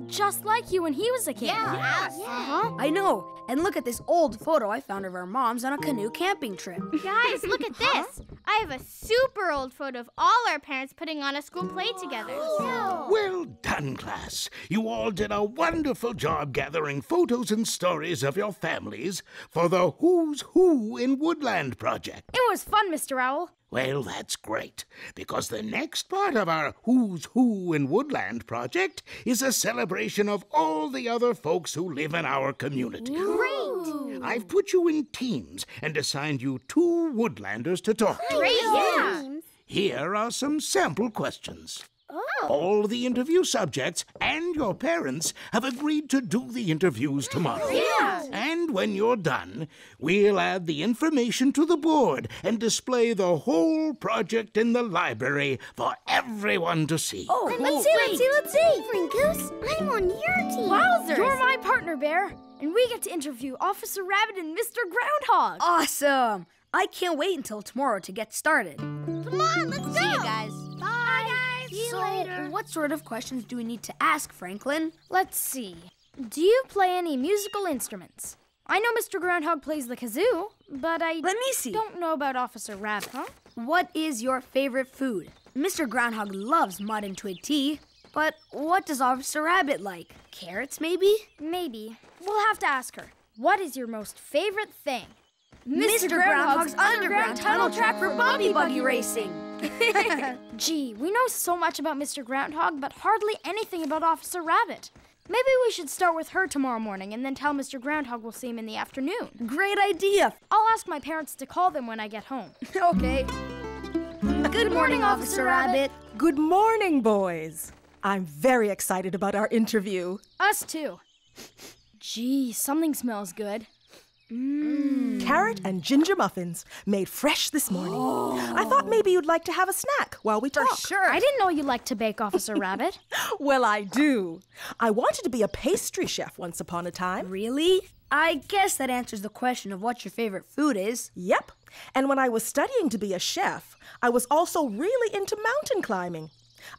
just like you when he was a kid. Yeah. I know. And look at this old photo I found of our moms on a canoe camping trip. Guys, look at this. I have a super old photo of all our parents putting on a school play together. Well done, class. You all did a wonderful job gathering photos and stories of your families for the Who's Who in Woodland project. It was fun, Mr. Owl. Well, that's great, because the next part of our Who's Who in Woodland project is a celebration of all the other folks who live in our community. Great. I've put you in teams and assigned you 2 Woodlanders to talk to. Great. Yeah. Here are some sample questions. Oh. All the interview subjects and your parents have agreed to do the interviews tomorrow. Yeah. And when you're done, we'll add the information to the board and display the whole project in the library for everyone to see. Oh, Let's see. Goose, I'm on your team. Wowzers! You're my partner, Bear. And we get to interview Officer Rabbit and Mr. Groundhog. Awesome! I can't wait until tomorrow to get started. Come on, let's go. See you guys. Bye, guys. See you later. What sort of questions do we need to ask, Franklin? Let's see. Do you play any musical instruments? I know Mr. Groundhog plays the kazoo, but I Let me see. don't know about Officer Rabbit, huh? What is your favorite food? Mr. Groundhog loves mud and twig tea, but what does Officer Rabbit like? Carrots, maybe? Maybe. We'll have to ask her. What is your most favorite thing? Mr. Groundhog's underground tunnel track for bumpy buggy racing. Gee, we know so much about Mr. Groundhog, but hardly anything about Officer Rabbit. Maybe we should start with her tomorrow morning and then tell Mr. Groundhog we'll see him in the afternoon. Great idea. I'll ask my parents to call them when I get home. Okay. Good morning, Officer Rabbit. Good morning, boys. I'm very excited about our interview. Us too. Gee, something smells good. Carrot and ginger muffins, made fresh this morning. I thought maybe you'd like to have a snack while we talk. Sure. I didn't know you liked to bake, Officer Rabbit. Well, I do. I wanted to be a pastry chef once upon a time. Really? I guess that answers the question of what your favorite food is. Yep. And when I was studying to be a chef, I was also really into mountain climbing.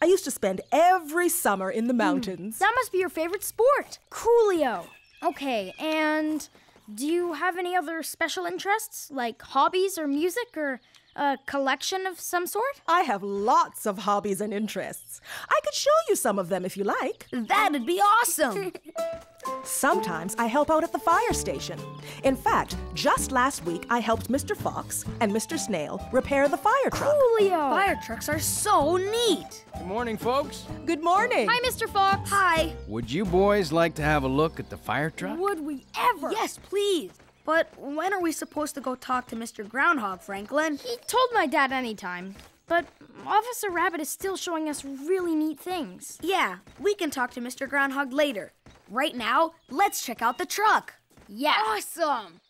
I used to spend every summer in the mountains. That must be your favorite sport. Coolio. Okay, and do you have any other special interests, like hobbies or music or a collection of some sort? I have lots of hobbies and interests. I could show you some of them if you like. That'd be awesome. Sometimes I help out at the fire station. In fact, just last week I helped Mr. Fox and Mr. Snail repair the fire truck. Coolio. Fire trucks are so neat. Good morning, folks. Good morning. Hi, Mr. Fox. Hi. Would you boys like to have a look at the fire truck? Would we ever? Yes, please. But when are we supposed to go talk to Mr. Groundhog, Franklin? He told my dad anytime. But Officer Rabbit is still showing us really neat things. Yeah, we can talk to Mr. Groundhog later. Right now, let's check out the truck. Yeah. Awesome.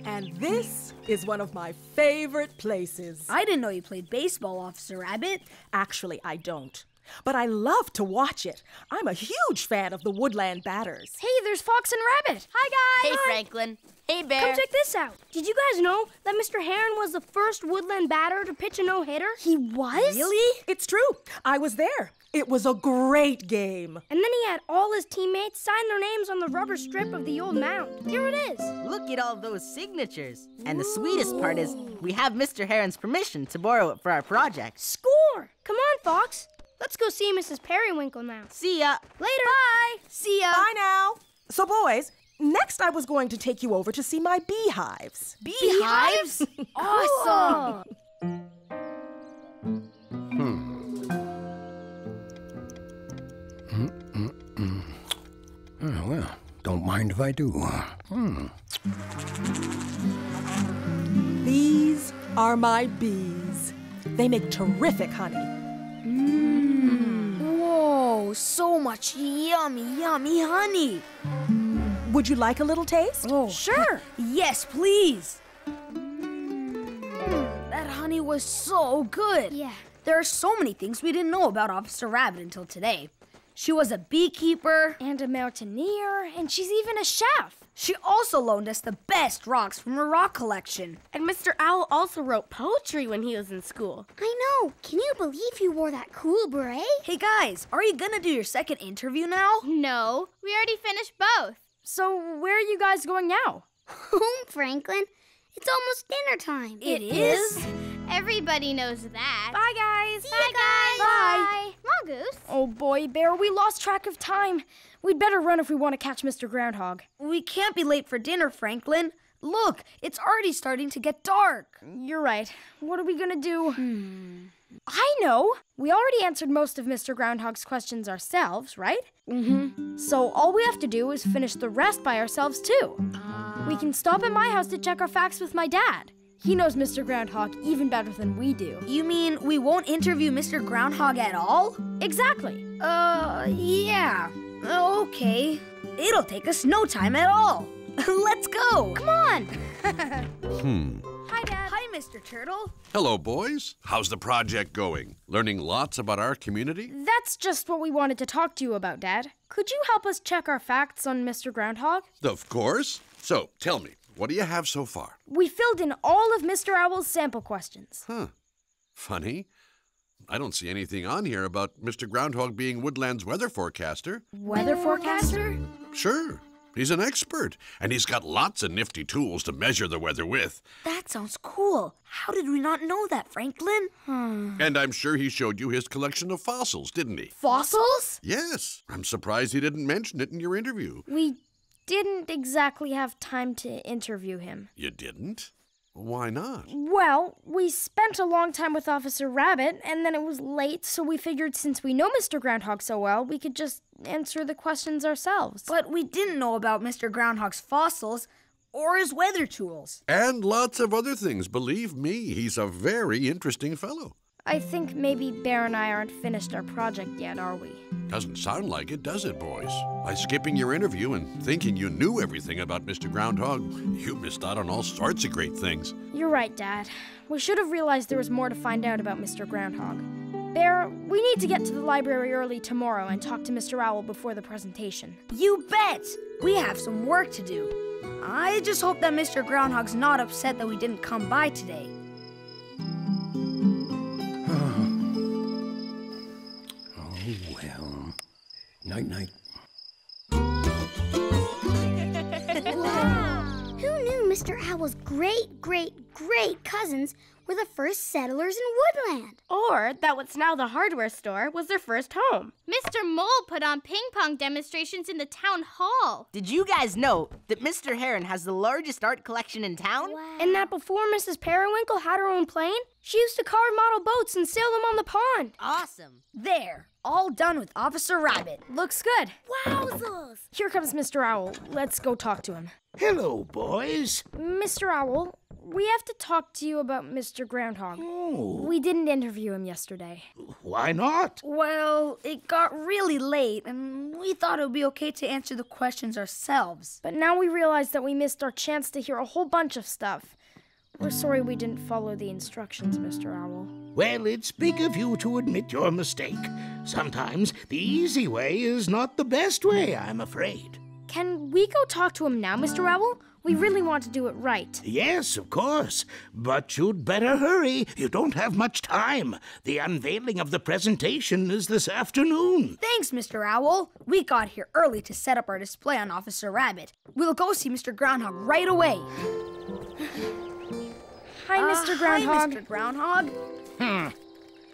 And this is one of my favorite places. I didn't know you played baseball, Officer Rabbit. Actually, I don't. But I love to watch it. I'm a huge fan of the Woodland Batters. Hey, there's Fox and Rabbit. Hi, guys. Hey, Franklin. Hey, Bear. Come check this out. Did you guys know that Mr. Heron was the first Woodland batter to pitch a no-hitter? He was? Really? It's true. I was there. It was a great game. And then he had all his teammates sign their names on the rubber strip of the old mound. Here it is. Look at all those signatures. And the sweetest part is we have Mr. Heron's permission to borrow it for our project. Score! Come on, Fox. Let's go see Mrs. Periwinkle now. See ya. Later. Bye. See ya. Bye now. So, boys, next I was going to take you over to see my beehives. Beehives? Awesome. Oh, well, don't mind if I do. These are my bees. They make terrific honey. Whoa, so much yummy, yummy honey. Would you like a little taste? Oh, Sure. yes, please. That honey was so good. Yeah. There are so many things we didn't know about Officer Rabbit until today. She was a beekeeper. And a mountaineer, and she's even a chef. She also loaned us the best rocks from her rock collection. And Mr. Owl also wrote poetry when he was in school. I know. Can you believe you wore that cool beret? Hey guys, are you gonna do your second interview now? No, we already finished both. So where are you guys going now? Home, Franklin. It's almost dinner time. It is? Everybody knows that. Bye, guys. See you guys. Bye. Mongoose. Oh boy, Bear, we lost track of time. We'd better run if we want to catch Mr. Groundhog. We can't be late for dinner, Franklin. Look, it's already starting to get dark. You're right. What are we gonna do? I know. We already answered most of Mr. Groundhog's questions ourselves, right? Mm-hmm. So all we have to do is finish the rest by ourselves, too. We can stop at my house to check our facts with my dad. He knows Mr. Groundhog even better than we do. You mean we won't interview Mr. Groundhog at all? Exactly. Yeah. Okay. It'll take us no time at all. Let's go. Come on. Hi, Dad. Hi, Mr. Turtle. Hello, boys. How's the project going? Learning lots about our community? That's just what we wanted to talk to you about, Dad. Could you help us check our facts on Mr. Groundhog? Of course. So, tell me, what do you have so far? We filled in all of Mr. Owl's sample questions. Huh. Funny. I don't see anything on here about Mr. Groundhog being Woodland's weather forecaster. Weather forecaster? Sure. He's an expert, and he's got lots of nifty tools to measure the weather with. That sounds cool. How did we not know that, Franklin? And I'm sure he showed you his collection of fossils, didn't he? Fossils? Yes. I'm surprised he didn't mention it in your interview. We didn't exactly have time to interview him. You didn't? Why not? Well, we spent a long time with Officer Rabbit, and then it was late, so we figured since we know Mr. Groundhog so well, we could just answer the questions ourselves. But we didn't know about Mr. Groundhog's fossils or his weather tools. And lots of other things. Believe me, he's a very interesting fellow. I think maybe Bear and I aren't finished our project yet, are we? Doesn't sound like it, does it, boys? By skipping your interview and thinking you knew everything about Mr. Groundhog, you missed out on all sorts of great things. You're right, Dad. We should have realized there was more to find out about Mr. Groundhog. Bear, we need to get to the library early tomorrow and talk to Mr. Owl before the presentation. You bet! We have some work to do. I just hope that Mr. Groundhog's not upset that we didn't come by today. Well, night-night. Who knew Mr. Owl's great cousins were the first settlers in Woodland? Or that what's now the hardware store was their first home. Mr. Mole put on ping pong demonstrations in the town hall. Did you guys know that Mr. Heron has the largest art collection in town? Wow. And that before Mrs. Periwinkle had her own plane, she used to carve model boats and sail them on the pond. Awesome. There, all done with Officer Rabbit. Looks good. Wowzers! Here comes Mr. Owl. Let's go talk to him. Hello, boys. Mr. Owl, we have to talk to you about Mr. Groundhog. Oh, We didn't interview him yesterday. why not? Well, it got really late, and we thought it would be okay to answer the questions ourselves. But now we realize that we missed our chance to hear a whole bunch of stuff. We're sorry we didn't follow the instructions, Mr. Owl. Well, it's big of you to admit your mistake. Sometimes the easy way is not the best way, I'm afraid. Can we go talk to him now, Mr. Owl? We really want to do it right. Yes, of course. But you'd better hurry. You don't have much time. The unveiling of the presentation is this afternoon. Thanks, Mr. Owl. We got here early to set up our display on Officer Rabbit. We'll go see Mr. Groundhog right away. Hi, Mr. Groundhog. Hi, Mr. Groundhog.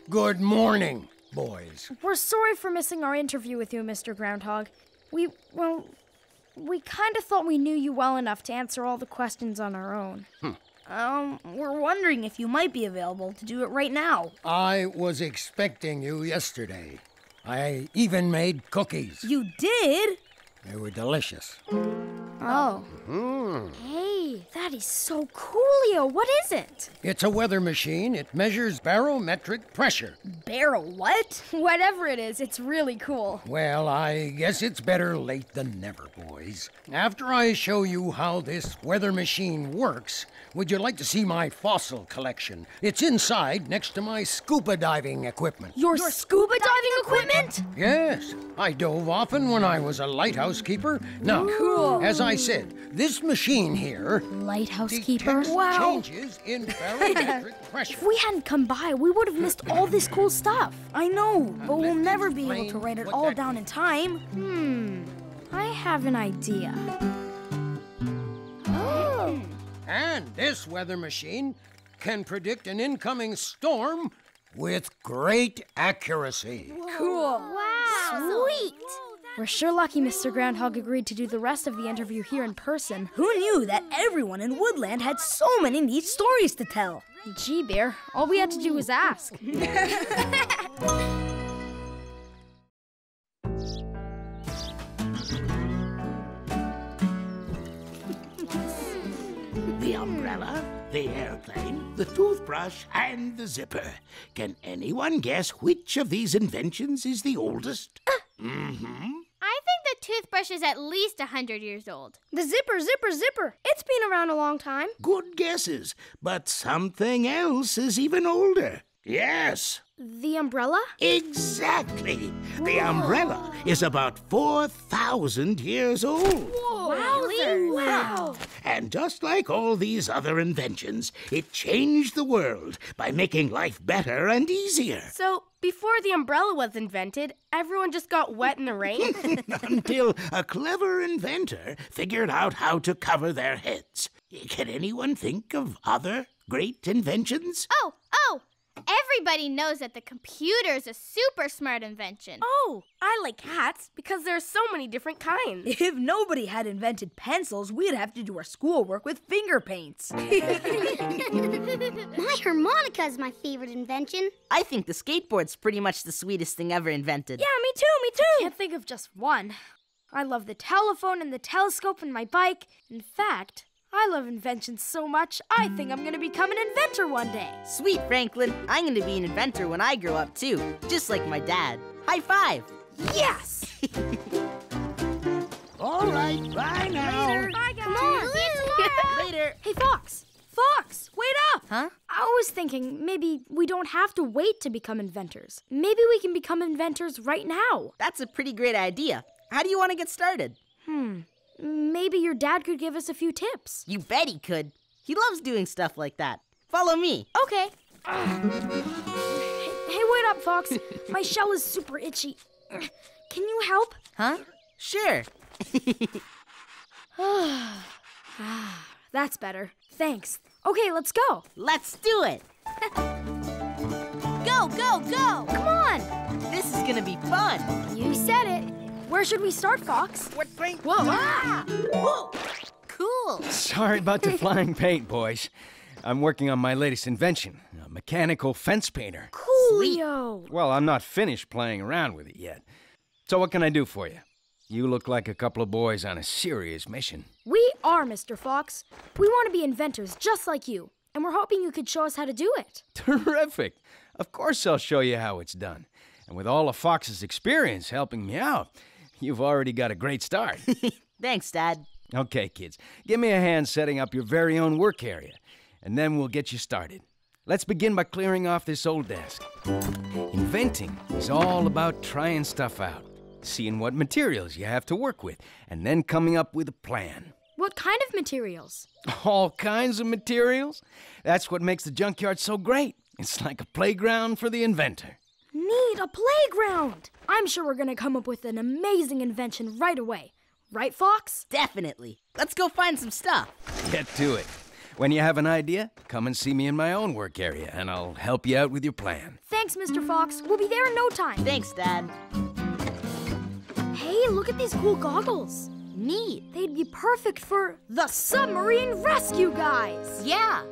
Good morning, boys. We're sorry for missing our interview with you, Mr. Groundhog. We kind of thought we knew you well enough to answer all the questions on our own. We're wondering if you might be available to do it right now. I was expecting you yesterday. I even made cookies. You did? They were delicious. Oh. Hey, that is so coolio. What is it? It's a weather machine. It measures barometric pressure. Barrel what? Whatever it is, it's really cool. Well, I guess it's better late than never, boys. After I show you how this weather machine works, would you like to see my fossil collection? It's inside next to my scuba diving equipment. Your scuba diving equipment? Yes, I dove often when I was a lighthouse keeper. Now, as I said, this machine here Lighthouse keeper? detects changes in barometric pressure. If we hadn't come by, we would have missed all this cool stuff. I know, but we'll let never me be able to explain write it what all that down in time. I have an idea. And this weather machine can predict an incoming storm with great accuracy. Cool. Wow. Sweet. We're sure lucky Mr. Groundhog agreed to do the rest of the interview here in person. Who knew that everyone in Woodland had so many neat stories to tell? Gee, Bear, all we had to do was ask. The umbrella, the airplane, the toothbrush, and the zipper. Can anyone guess which of these inventions is the oldest? I think the toothbrush is at least 100 years old. The zipper. It's been around a long time. Good guesses, but something else is even older. Yes, The umbrella? exactly. The umbrella is about 4,000 years old. Wowzers. Wow. And just like all these other inventions, it changed the world by making life better and easier. So, before the umbrella was invented, everyone just got wet in the rain? Until a clever inventor figured out how to cover their heads. Can anyone think of other great inventions? Oh! Everybody knows that the computer is a super smart invention. Oh, I like hats because there are so many different kinds. If nobody had invented pencils, we'd have to do our schoolwork with finger paints. My harmonica is my favorite invention. I think the skateboard's pretty much the sweetest thing ever invented. Yeah, me too. Can't think of just one. I love the telephone and the telescope and my bike. In fact, I love inventions so much, I think I'm gonna become an inventor one day. Sweet, Franklin. I'm going to be an inventor when I grow up, too. Just like my dad. High five. Yes! All right, bye now. Bye, guys. Come on. Later. Hey, Fox, wait up. Huh? I was thinking maybe we don't have to wait to become inventors. Maybe we can become inventors right now. That's a pretty great idea. How do you want to get started? Maybe your dad could give us a few tips. You bet he could. He loves doing stuff like that. Follow me. Okay. Hey, wait up, Fox. My shell is super itchy. Can you help? Huh? Sure. That's better. Thanks. Okay, let's go. Let's do it. Go! Come on! This is going to be fun. You said it. Where should we start, Fox? What paint? Whoa! Ah! Whoa. Cool. Sorry about the flying paint, boys. I'm working on my latest invention, a mechanical fence painter. Coolio! Well, I'm not finished playing around with it yet. So what can I do for you? You look like a couple of boys on a serious mission. We are, Mr. Fox. We want to be inventors just like you, and we're hoping you could show us how to do it. Terrific. Of course I'll show you how it's done. And with all of Fox's experience helping me out, you've already got a great start. Thanks, Dad. Okay, kids, give me a hand setting up your very own work area, and then we'll get you started. Let's begin by clearing off this old desk. Inventing is all about trying stuff out, seeing what materials you have to work with, and then coming up with a plan. What kind of materials? All kinds of materials. That's what makes the junkyard so great. It's like a playground for the inventor. Neat, a playground! I'm sure we're gonna come up with an amazing invention right away. Right, Fox? Definitely. Let's go find some stuff. Get to it. When you have an idea, come and see me in my own work area, and I'll help you out with your plan. Thanks, Mr. Fox. We'll be there in no time. Thanks, Dad. Hey, look at these cool goggles. Neat. They'd be perfect for the submarine rescue guys. Yeah.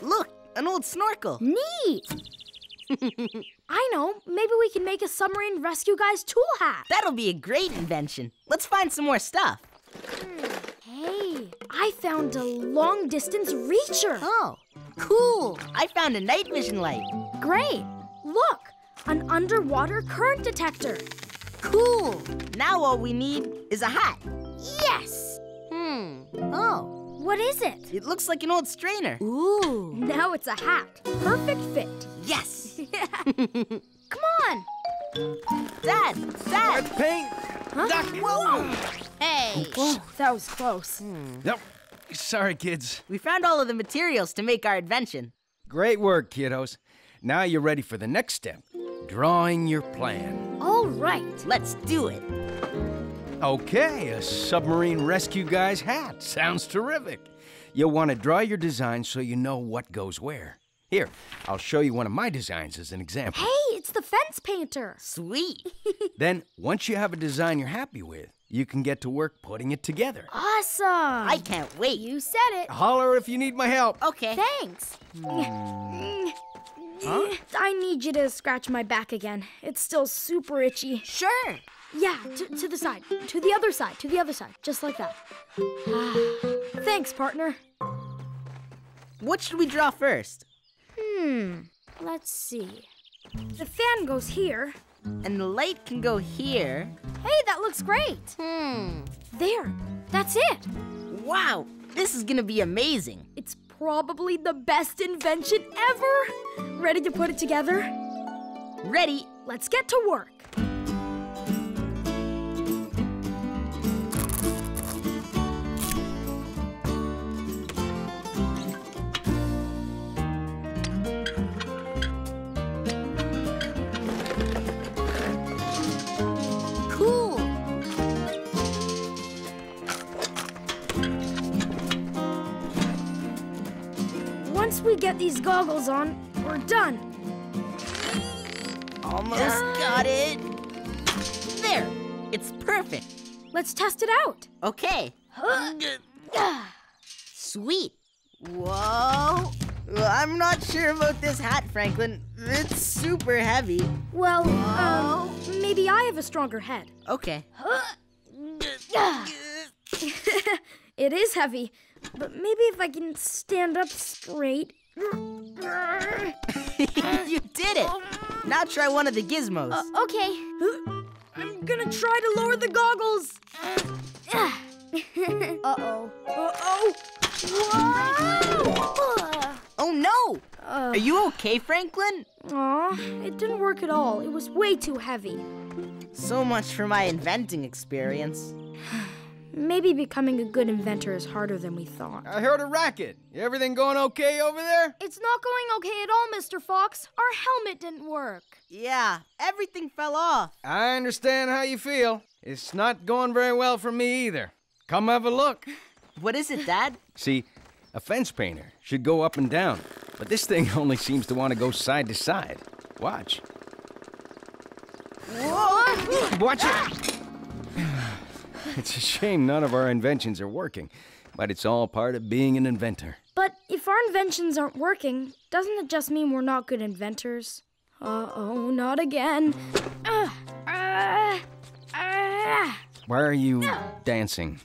Look, an old snorkel. Neat. I know. Maybe we can make a submarine rescue guy's tool hat. That'll be a great invention. Let's find some more stuff. Hey, I found a long-distance reacher. Oh, cool. I found a night vision light. Great. Look, an underwater current detector. Cool. Now all we need is a hat. Yes! Oh. What is it? It looks like an old strainer. Ooh. Now it's a hat. Perfect fit. Yes. Come on. Dad. Wet paint. Huh? Duck. Whoa. Hey. Whoa, that was close. Nope. Sorry, kids. We found all of the materials to make our invention. Great work, kiddos. Now you're ready for the next step. Drawing your plan. All right. Let's do it. Okay, a submarine rescue guy's hat. Sounds terrific. You'll want to draw your design so you know what goes where. Here, I'll show you one of my designs as an example. Hey, it's the fence painter. Sweet. Then, once you have a design you're happy with, you can get to work putting it together. Awesome. I can't wait. You said it. Holler if you need my help. Okay. Thanks. I need you to scratch my back again. It's still super itchy. Sure. Yeah, to the side. To the other side. To the other side. Just like that. Thanks, partner. What should we draw first? Let's see. The fan goes here. And the light can go here. Hey, that looks great. There. That's it. Wow, this is gonna be amazing. It's probably the best invention ever. Ready to put it together? Ready. Let's get to work. Cool. Once we get these goggles on, we're done. Almost got it. There. It's perfect. Let's test it out. Okay. Sweet. Whoa. I'm not sure about this hat, Franklin. It's super heavy. Well, maybe I have a stronger head. Okay. It is heavy, but maybe if I can stand up straight. You did it. Now try one of the gizmos. Okay. I'm gonna try to lower the goggles. Uh-oh. Uh-oh. Whoa! Oh, no. Are you okay, Franklin? Aw, it didn't work at all. It was way too heavy. So much for my inventing experience. Maybe becoming a good inventor is harder than we thought. I heard a racket. Everything going okay over there? It's not going okay at all, Mr. Fox. Our helmet didn't work. Yeah, everything fell off. I understand how you feel. It's not going very well for me either. Come have a look. What is it, Dad? See, a fence painter should go up and down, but this thing only seems to want to go side to side. Watch. Whoa! Watch it! It's a shame none of our inventions are working, but it's all part of being an inventor. But if our inventions aren't working, doesn't it just mean we're not good inventors? Uh-oh, not again. Why are you dancing?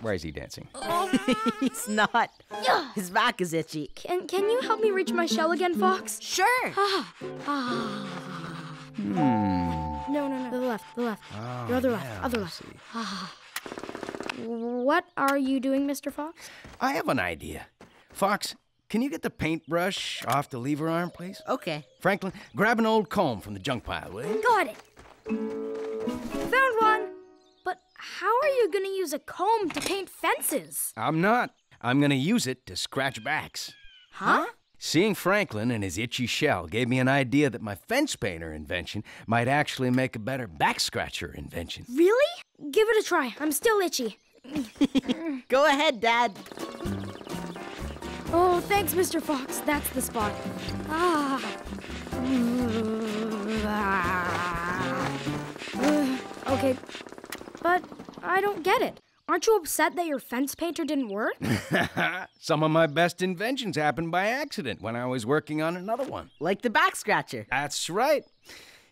Why is he dancing? He's not. His back is itchy. Can you help me reach my shell again, Fox? Sure. No. The left. Oh, Your other yeah, left. Other I left. see. What are you doing, Mr. Fox? I have an idea. Fox, can you get the paintbrush off the lever arm, please? Okay. Franklin, grab an old comb from the junk pile, will you? Got it. Found one. But how are you going to use a comb to paint fences? I'm not. I'm going to use it to scratch backs. Huh? Seeing Franklin and his itchy shell gave me an idea that my fence painter invention might actually make a better back scratcher invention. Really? Give it a try. I'm still itchy. Go ahead, Dad. Oh, thanks, Mr. Fox. That's the spot. Okay, but I don't get it. Aren't you upset that your fence painter didn't work? Some of my best inventions happened by accident when I was working on another one. Like the back scratcher. That's right.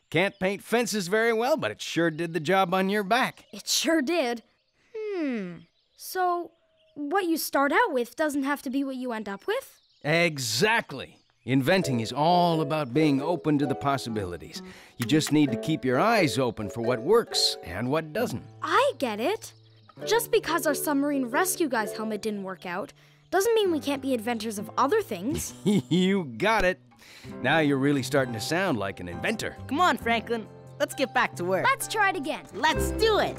Can't paint fences very well, but it sure did the job on your back. It sure did. So, what you start out with doesn't have to be what you end up with. Exactly. Inventing is all about being open to the possibilities. You just need to keep your eyes open for what works and what doesn't. I get it. Just because our submarine rescue guy's helmet didn't work out doesn't mean we can't be inventors of other things. You got it. Now you're really starting to sound like an inventor. Come on, Franklin. Let's get back to work. Let's try it again. Let's do it.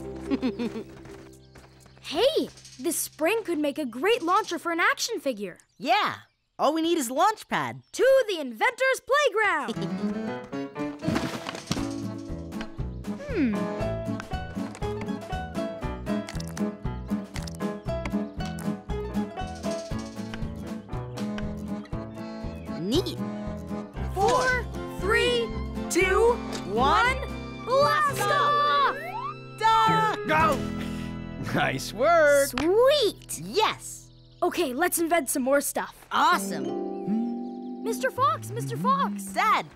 Hey, this spring could make a great launcher for an action figure. Yeah. All we need is launch pad. To the Inventors Playground! Neat. 4, 3, 2, 1, blast off! Go! Nice work! Sweet! Yes. Okay, let's invent some more stuff. Awesome. Mr. Fox, Mr. Fox! Dad,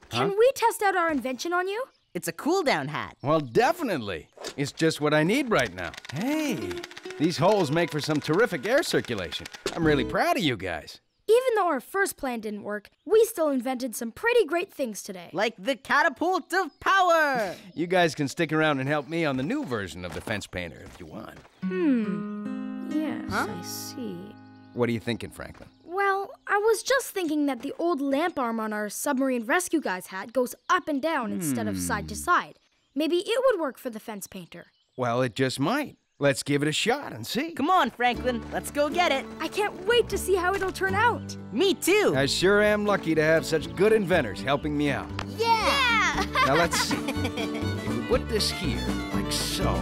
Can we test out our invention on you? it's a cool-down hat. Well, definitely. It's just what I need right now. Hey, these holes make for some terrific air circulation. I'm really proud of you guys. Even though our first plan didn't work, we still invented some pretty great things today. Like the catapult of power. You guys can stick around and help me on the new version of the fence painter if you want. Yes, I see. What are you thinking, Franklin? Well, I was just thinking that the old lamp arm on our submarine rescue guy's hat goes up and down instead of side to side. Maybe it would work for the fence painter. Well, it just might. Let's give it a shot and see. Come on, Franklin. Let's go get it. I can't wait to see how it'll turn out. Me too. I sure am lucky to have such good inventors helping me out. Yeah. Now let's see. If we put this here, like so.